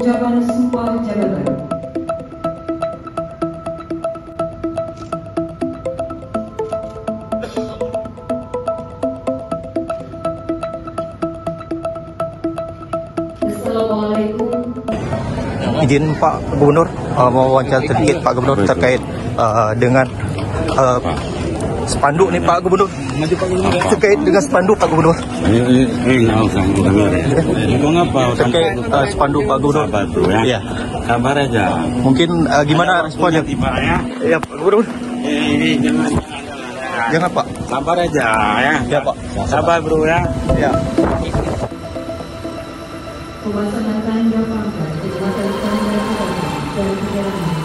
penjabat sebuah jabatan. Assalamualaikum. Izin Pak Gubernur, mau wawancara sedikit Pak Gubernur terkait dengan spanduk nih Pak Gubernur. Terkait dengan spanduk Pak Gubernur. Ini nggak usah dengar ya. Ngomong apa? Terkait spanduk Pak Gubernur. Sabar tuh ya. Iya. Sabar aja. Mungkin gimana responnya? Tiba ya. Ya Pak Gubernur. Jangan. Jangan Pak. Sabar aja ya. Ya Pak. Sabar bro ya. Ya. Melaksanakan Jakarta, kejelasan dari